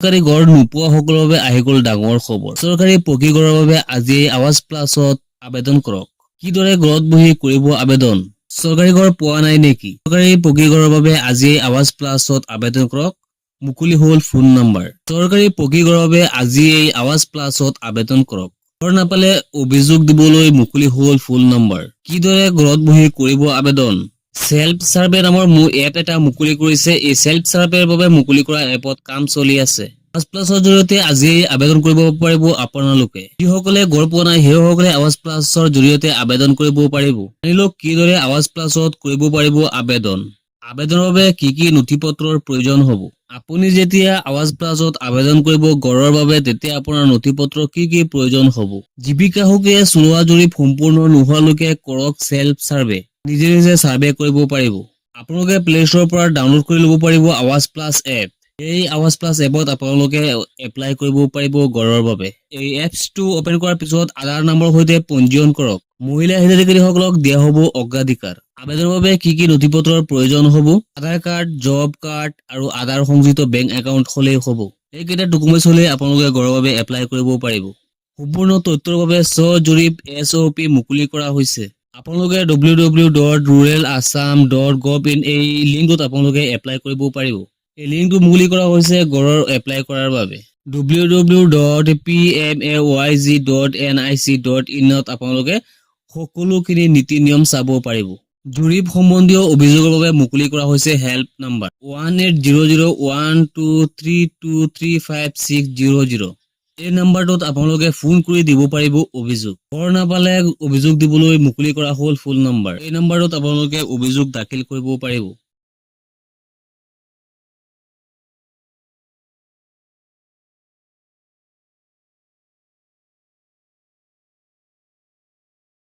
চৰকাৰী ঘৰ নোপোৱা সকলৰ বাবে আহি গ'ল ডাঙৰ খবৰ। চৰকাৰী পকী ঘৰৰ বাবে আজি আৱাজ প্লাছত আবেদন কৰক। কিদৰে ঘৰত বহি কৰিব আবেদন? চৰকাৰী ঘৰ পোৱা নাই নেকি? চৰকাৰী পকী ঘৰৰ বাবে আজি আৱাজ প্লাছত আবেদন কৰক। মুকলি হ'ল ফোন নম্বৰ। চৰকাৰী পকী ঘৰৰ বাবে আজি এই আৱাজ প্লাছত আবেদন কৰক। ঘৰ নাপালে অভিযোগ দিবলৈ মুকলি হ'ল ফোন নম্বৰ। কিদৰে ঘৰত বহি কৰিব আবেদন? সেল্ফ সাৰ্ভে নামৰ এপ এটা মুকলি কৰিছে। এই সেল্ফ সাৰ্ভেৰ বাবে মুকলি কৰা এপত কাম চলি আছে। আৱাজ প্লাছৰ জৰিয়তে আজি আবেদন কৰিব পাৰিব আপোনালোকে। যিসকলে ঘৰ পোৱা নাই সেইসকলে আৱাজ প্লাছৰ জৰিয়তে আবেদন কৰিব পাৰিব। জানিলওক কিদৰে আৱাজ প্লাছত কৰিব পাৰিব আবেদন। আবেদনৰ বাবে কি কি নথিপত্ৰৰ প্ৰয়োজন হ'ব? আপুনি যেতিয়া আৱাজ প্লাছত আবেদন কৰিব ঘৰৰ বাবে তেতিয়া আপোনাৰ নথিপত্ৰ কি কি প্ৰয়োজন হ'ব? জীৱিকা সুখীয়ে চলোৱা জৰীপ সম্পূৰ্ণ নোহোৱালৈকে কৰক সেল্ফ সাৰ্ভে। নিজে নিজে সাৰ্ভে কৰিব পাৰিব। আপোনালোকে প্লে ষ্টৰৰ পৰা ডাউনলোড কৰি ল'ব পাৰিব আৱাজ প্লাছ এপ। এই আৱাজ প্লাছ এপত আপোনালোকে এপ্লাই কৰিব পাৰিব ঘৰৰ বাবে। এই এপছটো অপেন কৰাৰ পিছত আধাৰ নম্বৰৰ সৈতে পঞ্জীয়ন কৰক। মহিলা হিতাধিকাৰীসকলক দিয়া হ'ব অগ্ৰাধিকাৰ। আবেদনৰ বাবে কি কি নথিপত্ৰৰ প্ৰয়োজন হ'ব? আধাৰ কাৰ্ড, জব কাৰ্ড আৰু আধাৰ সংযুক্ত বেংক একাউণ্ট হ'লেই হ'ব। এইকেইটা ডকুমেণ্টছ হ'লে আপোনালোকে ঘৰৰ বাবে এপ্লাই কৰিব পাৰিব। সম্পূৰ্ণ তথ্যৰ বাবে জৰীপ SOP মুকলি কৰা হৈছে। আপোনালোকে www.ruralassam.gov.in এই লিংকত আপোনালোকে এপ্লাই কৰিব পাৰিব। এই লিংকটো মুকলি কৰা হৈছে ঘৰৰ এপ্লাই কৰাৰ বাবে। www.pmayg.nic.in ত আপোনালোকে সকলোখিনি নীতি নিয়ম চাব পাৰিব। জৰীপ সম্বন্ধীয় অভিযোগৰ বাবে মুকলি কৰা হৈছে হেল্প নম্বৰ 18001233235600। এই নম্বৰটোত আপোনালোকে ফোন কৰি দিব পাৰিব অভিযোগ। ঘৰ নাপালে অভিযোগ দিবলৈ মুকলি কৰা হ'ল ফোন নম্বৰ। এই নম্বৰটোত আপোনালোকে অভিযোগ দাখিল কৰিব পাৰিব।